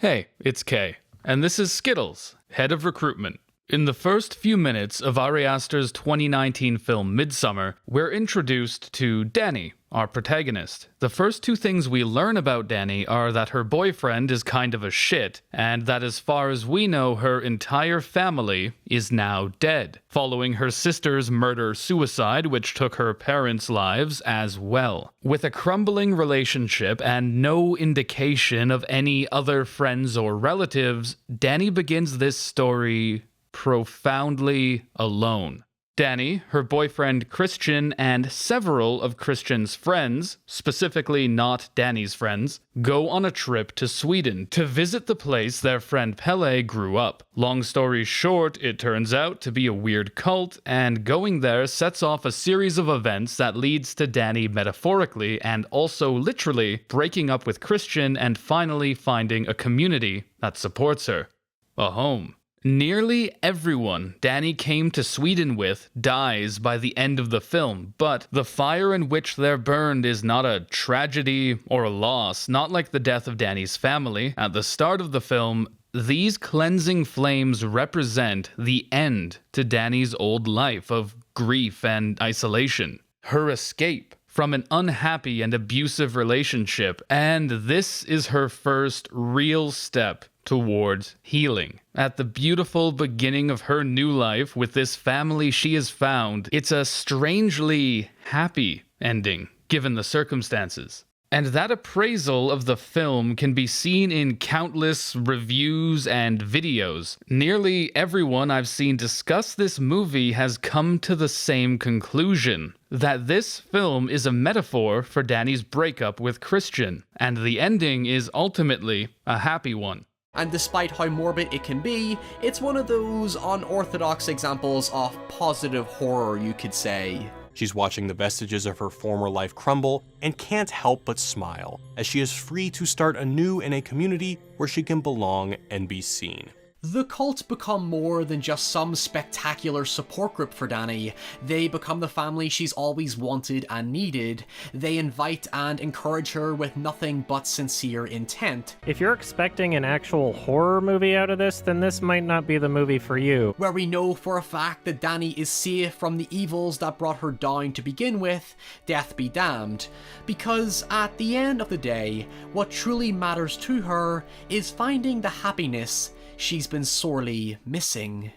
Hey, it's Kay, and this is Skittles, head of recruitment. In the first few minutes of Ari Aster's 2019 film Midsommar, we're introduced to Danny, our protagonist. The first two things we learn about Danny are that her boyfriend is kind of a shit, and that as far as we know, her entire family is now dead, following her sister's murder-suicide, which took her parents' lives as well. With a crumbling relationship and no indication of any other friends or relatives, Danny begins this story profoundly alone. Danny, her boyfriend Christian, and several of Christian's friends, specifically not Danny's friends, go on a trip to Sweden to visit the place their friend Pelle grew up. Long story short, it turns out to be a weird cult, and going there sets off a series of events that leads to Danny metaphorically and also literally breaking up with Christian and finally finding a community that supports her. A home. Nearly everyone Danny came to Sweden with dies by the end of the film, but the fire in which they're burned is not a tragedy or a loss, not like the death of Danny's family. At the start of the film, these cleansing flames represent the end to Danny's old life of grief and isolation, her escape from an unhappy and abusive relationship, and this is her first real step towards healing. At the beautiful beginning of her new life with this family she has found, it's a strangely happy ending, given the circumstances. And that appraisal of the film can be seen in countless reviews and videos. Nearly everyone I've seen discuss this movie has come to the same conclusion, that this film is a metaphor for Danny's breakup with Christian, and the ending is ultimately a happy one. And despite how morbid it can be, it's one of those unorthodox examples of positive horror, you could say. She's watching the vestiges of her former life crumble and can't help but smile, as she is free to start anew in a community where she can belong and be seen. The cult become more than just some spectacular support group for Danny. They become the family she's always wanted and needed. They invite and encourage her with nothing but sincere intent. If you're expecting an actual horror movie out of this, then this might not be the movie for you. Where we know for a fact that Danny is safe from the evils that brought her down to begin with, death be damned. Because at the end of the day, what truly matters to her is finding the happiness she's been sorely missing.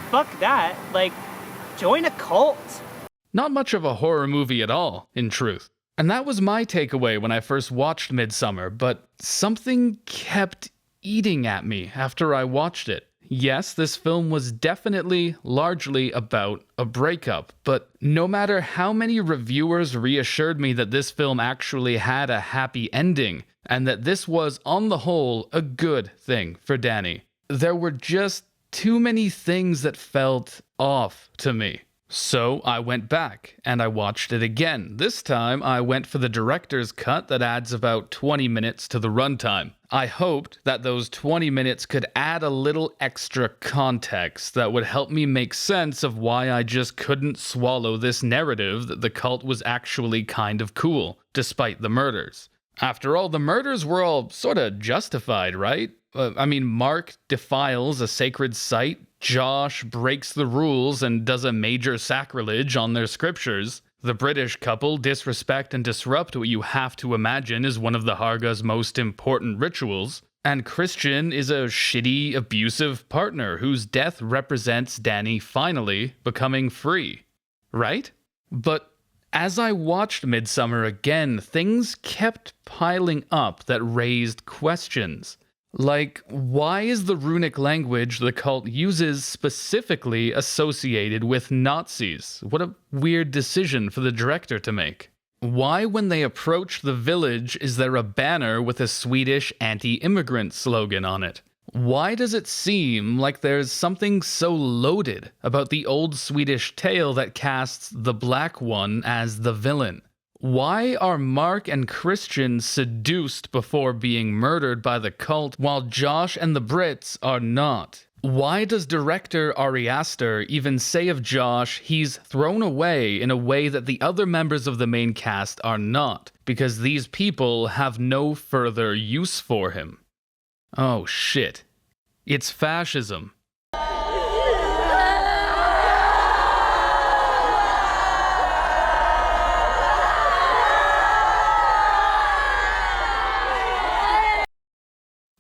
Fuck that. Join a cult. Not much of a horror movie at all, in truth. And that was my takeaway when I first watched Midsommar, but something kept eating at me after I watched it. Yes, this film was definitely largely about a breakup, but no matter how many reviewers reassured me that this film actually had a happy ending, and that this was, on the whole, a good thing for Danny, there were just too many things that felt off to me. So I went back and I watched it again. This time I went for the director's cut that adds about 20 minutes to the runtime. I hoped that those 20 minutes could add a little extra context that would help me make sense of why I just couldn't swallow this narrative that the cult was actually kind of cool, despite the murders. After all, the murders were all sorta justified, right? Mark defiles a sacred site, Josh breaks the rules and does a major sacrilege on their scriptures. The British couple disrespect and disrupt what you have to imagine is one of the Harga's most important rituals. And Christian is a shitty, abusive partner whose death represents Danny finally becoming free. Right? But as I watched Midsommar again, things kept piling up that raised questions. Like, why is the runic language the cult uses specifically associated with Nazis? What a weird decision for the director to make. Why, when they approach the village, is there a banner with a Swedish anti-immigrant slogan on it? Why does it seem like there's something so loaded about the old Swedish tale that casts the black one as the villain? Why are Mark and Christian seduced before being murdered by the cult, while Josh and the Brits are not? Why does director Ari Aster even say of Josh he's thrown away in a way that the other members of the main cast are not, because these people have no further use for him? Oh shit. It's fascism.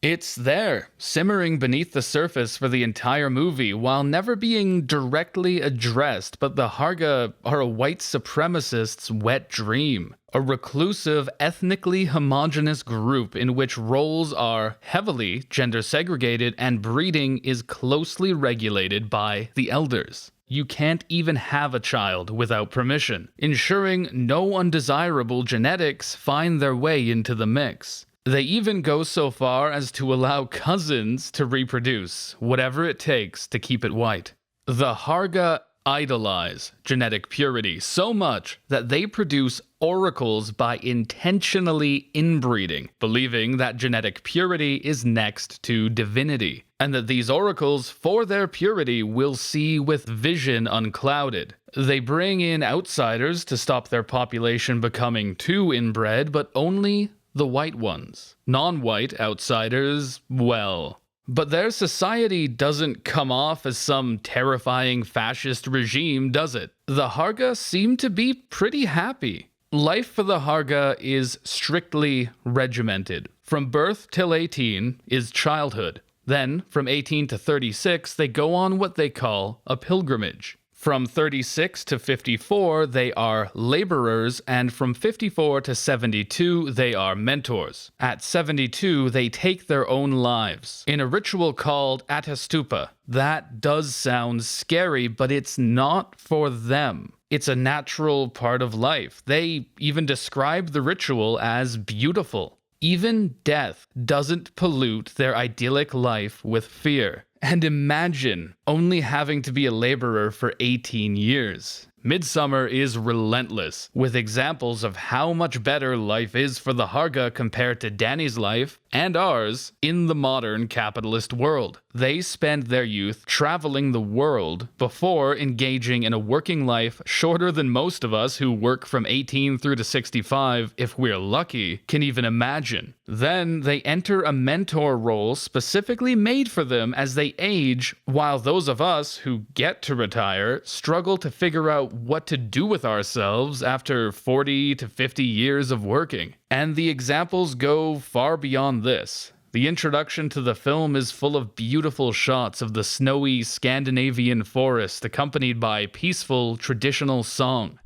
It's there, simmering beneath the surface for the entire movie while never being directly addressed, but the Harga are a white supremacist's wet dream. A reclusive, ethnically homogenous group in which roles are heavily gender segregated and breeding is closely regulated by the elders. You can't even have a child without permission, ensuring no undesirable genetics find their way into the mix. They even go so far as to allow cousins to reproduce, whatever it takes to keep it white. The Harga idolize genetic purity so much that they produce oracles by intentionally inbreeding, believing that genetic purity is next to divinity, and that these oracles, for their purity, will see with vision unclouded. They bring in outsiders to stop their population becoming too inbred, but only the white ones. Non-white outsiders, well. But their society doesn't come off as some terrifying fascist regime, does it? The Harga seem to be pretty happy. Life for the Harga is strictly regimented. From birth till 18 is childhood. Then, from 18 to 36, they go on what they call a pilgrimage. From 36 to 54, they are laborers, and from 54 to 72, they are mentors. At 72, they take their own lives in a ritual called atastupa. That does sound scary, but it's not for them. It's a natural part of life. They even describe the ritual as beautiful. Even death doesn't pollute their idyllic life with fear. And imagine only having to be a laborer for 18 years. Midsommar is relentless, with examples of how much better life is for the Harga compared to Danny's life, and ours, in the modern capitalist world. They spend their youth traveling the world before engaging in a working life shorter than most of us who work from 18 through to 65, if we're lucky, can even imagine. Then they enter a mentor role specifically made for them as they age, while those of us who get to retire struggle to figure out what to do with ourselves after 40 to 50 years of working. And the examples go far beyond this. The introduction to the film is full of beautiful shots of the snowy Scandinavian forest accompanied by peaceful traditional song.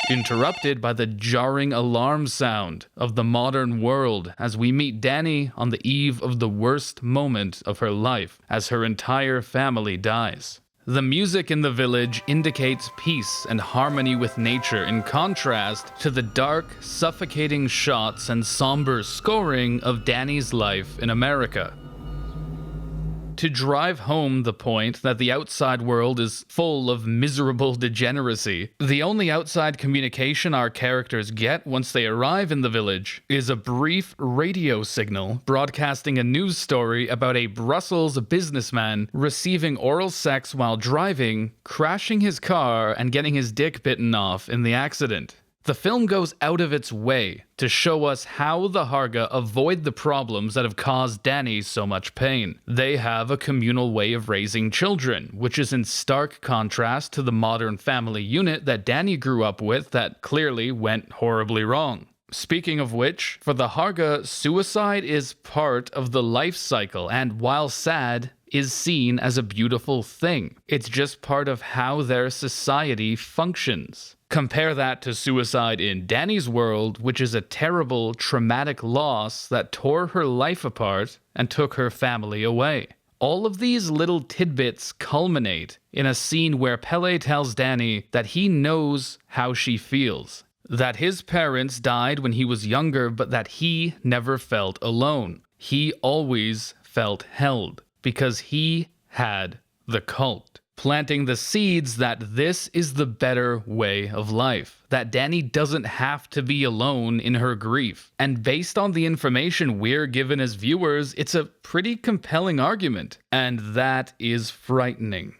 Interrupted by the jarring alarm sound of the modern world as we meet Danny on the eve of the worst moment of her life as her entire family dies. The music in the village indicates peace and harmony with nature in contrast to the dark, suffocating shots and somber scoring of Danny's life in America. To drive home the point that the outside world is full of miserable degeneracy, the only outside communication our characters get once they arrive in the village is a brief radio signal broadcasting a news story about a Brussels businessman receiving oral sex while driving, crashing his car, and getting his dick bitten off in the accident. The film goes out of its way to show us how the Harga avoid the problems that have caused Danny so much pain. They have a communal way of raising children, which is in stark contrast to the modern family unit that Danny grew up with that clearly went horribly wrong. Speaking of which, for the Harga, suicide is part of the life cycle and, while sad, is seen as a beautiful thing. It's just part of how their society functions. Compare that to suicide in Danny's world, which is a terrible, traumatic loss that tore her life apart and took her family away. All of these little tidbits culminate in a scene where Pele tells Danny that he knows how she feels. That his parents died when he was younger, but that he never felt alone. He always felt held, because he had the cult. Planting the seeds that this is the better way of life, that Danny doesn't have to be alone in her grief. And based on the information we're given as viewers, it's a pretty compelling argument, and that is frightening.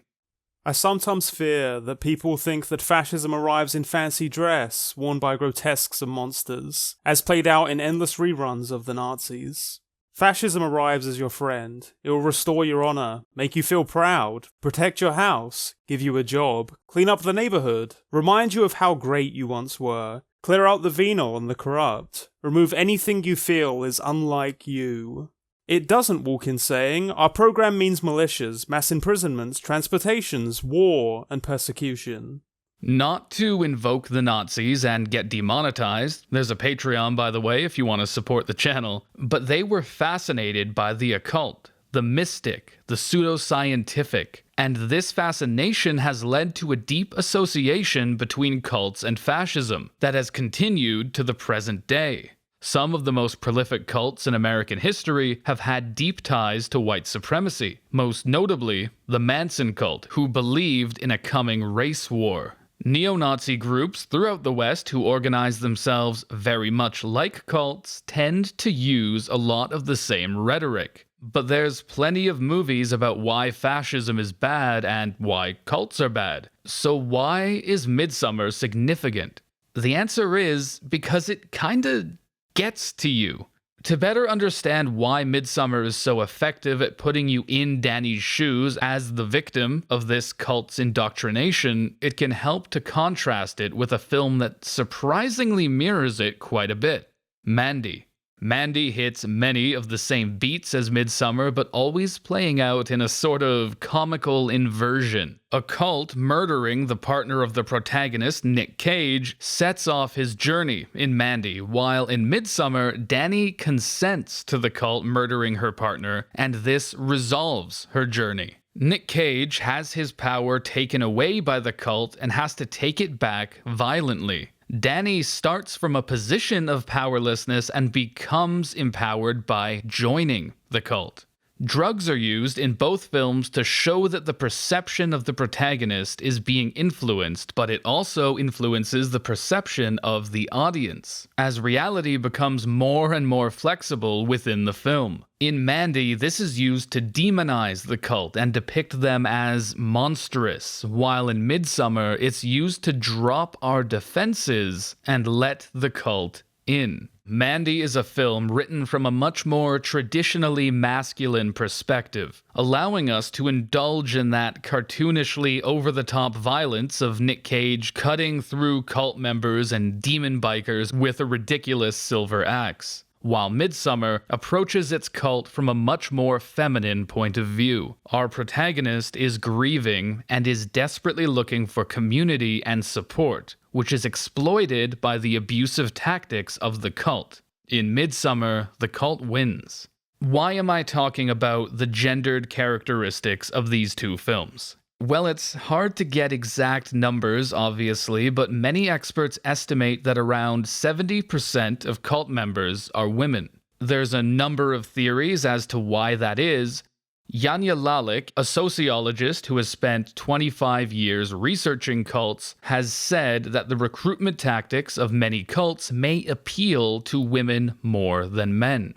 I sometimes fear that people think that fascism arrives in fancy dress, worn by grotesques and monsters, as played out in endless reruns of the Nazis. Fascism arrives as your friend. It will restore your honor, make you feel proud, protect your house, give you a job, clean up the neighborhood, remind you of how great you once were, clear out the venal and the corrupt, remove anything you feel is unlike you. It doesn't walk in saying, our program means militias, mass imprisonments, transportations, war, and persecution. Not to invoke the Nazis and get demonetized, there's a Patreon by the way if you want to support the channel, but they were fascinated by the occult, the mystic, the pseudoscientific, and this fascination has led to a deep association between cults and fascism that has continued to the present day. Some of the most prolific cults in American history have had deep ties to white supremacy, most notably the Manson cult, who believed in a coming race war. Neo-Nazi groups throughout the West who organize themselves very much like cults tend to use a lot of the same rhetoric. But there's plenty of movies about why fascism is bad and why cults are bad. So why is Midsommar significant? The answer is because it kinda gets to you. To better understand why Midsommar is so effective at putting you in Danny's shoes as the victim of this cult's indoctrination, it can help to contrast it with a film that surprisingly mirrors it quite a bit. Mandy. Mandy hits many of the same beats as Midsommar, but always playing out in a sort of comical inversion. A cult murdering the partner of the protagonist, Nick Cage, sets off his journey in Mandy, while in Midsommar, Danny consents to the cult murdering her partner, and this resolves her journey. Nick Cage has his power taken away by the cult and has to take it back violently. Danny starts from a position of powerlessness and becomes empowered by joining the cult. Drugs are used in both films to show that the perception of the protagonist is being influenced, but it also influences the perception of the audience, as reality becomes more and more flexible within the film. In Mandy, this is used to demonize the cult and depict them as monstrous, while in Midsommar, it's used to drop our defenses and let the cult in. Mandy is a film written from a much more traditionally masculine perspective, allowing us to indulge in that cartoonishly over-the-top violence of Nick Cage cutting through cult members and demon bikers with a ridiculous silver axe, while Midsommar approaches its cult from a much more feminine point of view. Our protagonist is grieving and is desperately looking for community and support, which is exploited by the abusive tactics of the cult. In Midsommar, the cult wins. Why am I talking about the gendered characteristics of these two films? Well, it's hard to get exact numbers, obviously, but many experts estimate that around 70% of cult members are women. There's a number of theories as to why that is. Janja Lalich, a sociologist who has spent 25 years researching cults, has said that the recruitment tactics of many cults may appeal to women more than men.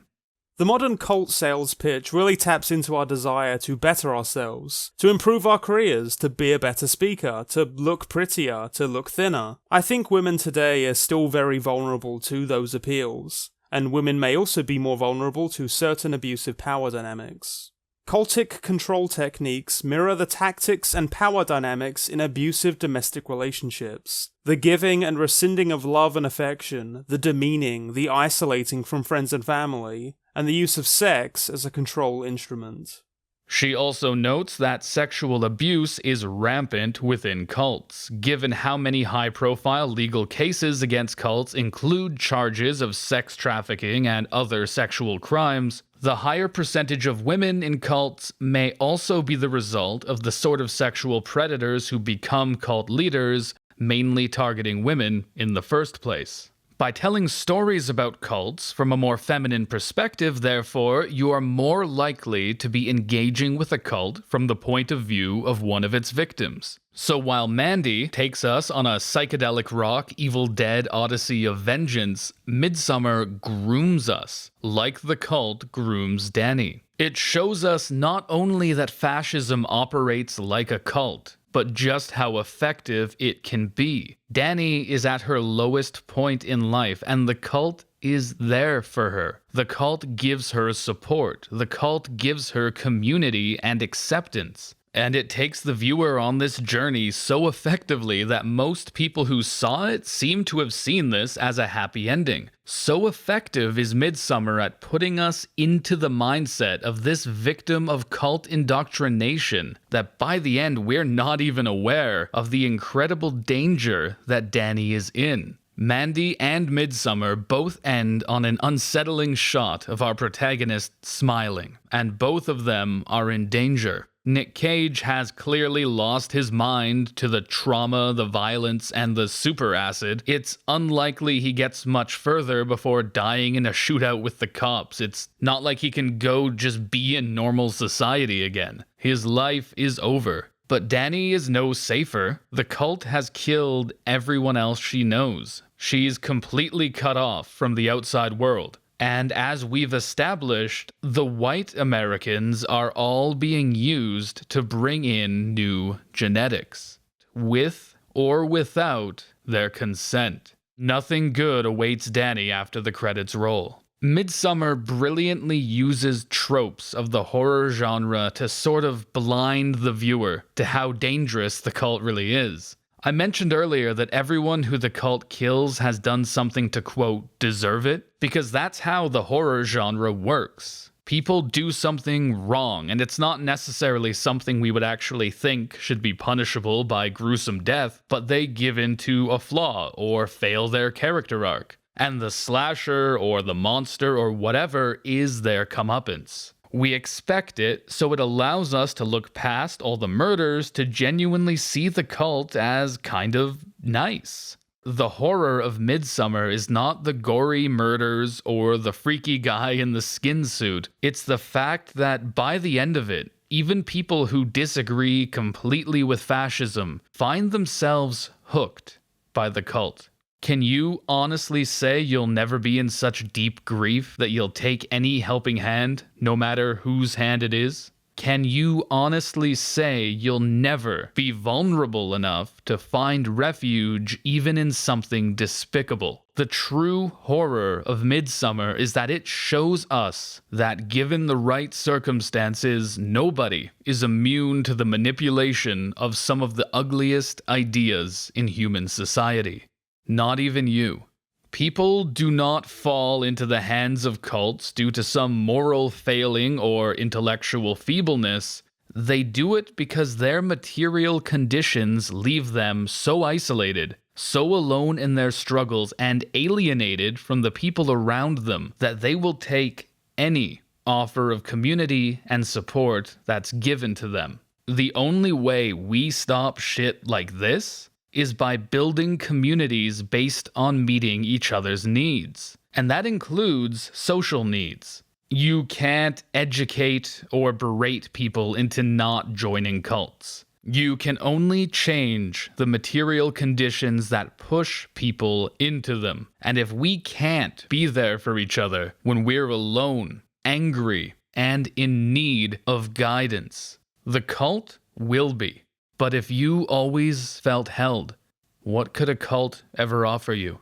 The modern cult sales pitch really taps into our desire to better ourselves, to improve our careers, to be a better speaker, to look prettier, to look thinner. I think women today are still very vulnerable to those appeals, and women may also be more vulnerable to certain abusive power dynamics. Cultic control techniques mirror the tactics and power dynamics in abusive domestic relationships. The giving and rescinding of love and affection, the demeaning, the isolating from friends and family, and the use of sex as a control instrument. She also notes that sexual abuse is rampant within cults, given how many high-profile legal cases against cults include charges of sex trafficking and other sexual crimes. The higher percentage of women in cults may also be the result of the sort of sexual predators who become cult leaders, mainly targeting women in the first place. By telling stories about cults from a more feminine perspective, therefore, you are more likely to be engaging with a cult from the point of view of one of its victims. So while Mandy takes us on a psychedelic rock, Evil Dead odyssey of vengeance, Midsommar grooms us, like the cult grooms Danny. It shows us not only that fascism operates like a cult, but just how effective it can be. Dani is at her lowest point in life, and the cult is there for her. The cult gives her support. The cult gives her community and acceptance. And it takes the viewer on this journey so effectively that most people who saw it seem to have seen this as a happy ending. So effective is Midsommar at putting us into the mindset of this victim of cult indoctrination that by the end we're not even aware of the incredible danger that Dani is in. Mandy and Midsommar both end on an unsettling shot of our protagonist smiling, and both of them are in danger. Nick Cage has clearly lost his mind to the trauma, the violence, and the super acid. It's unlikely he gets much further before dying in a shootout with the cops. It's not like he can go just be in normal society again. His life is over. But Dani is no safer. The cult has killed everyone else she knows. She's completely cut off from the outside world. And as we've established, the white Americans are all being used to bring in new genetics, with or without their consent. Nothing good awaits Dani after the credits roll. Midsommar brilliantly uses tropes of the horror genre to sort of blind the viewer to how dangerous the cult really is. I mentioned earlier that everyone who the cult kills has done something to, quote, deserve it, because that's how the horror genre works. People do something wrong, and it's not necessarily something we would actually think should be punishable by gruesome death, but they give in to a flaw or fail their character arc. And the slasher or the monster or whatever is their comeuppance. We expect it, so it allows us to look past all the murders to genuinely see the cult as kind of nice. The horror of Midsommar is not the gory murders or the freaky guy in the skin suit. It's the fact that by the end of it, even people who disagree completely with fascism find themselves hooked by the cult. Can you honestly say you'll never be in such deep grief that you'll take any helping hand, no matter whose hand it is? Can you honestly say you'll never be vulnerable enough to find refuge even in something despicable? The true horror of Midsommar is that it shows us that given the right circumstances, nobody is immune to the manipulation of some of the ugliest ideas in human society. Not even you. People do not fall into the hands of cults due to some moral failing or intellectual feebleness. They do it because their material conditions leave them so isolated, so alone in their struggles, and alienated from the people around them that they will take any offer of community and support that's given to them. The only way we stop shit like this is by building communities based on meeting each other's needs. And that includes social needs. You can't educate or berate people into not joining cults. You can only change the material conditions that push people into them. And if we can't be there for each other when we're alone, angry, and in need of guidance, the cult will be. But if you always felt held, what could a cult ever offer you?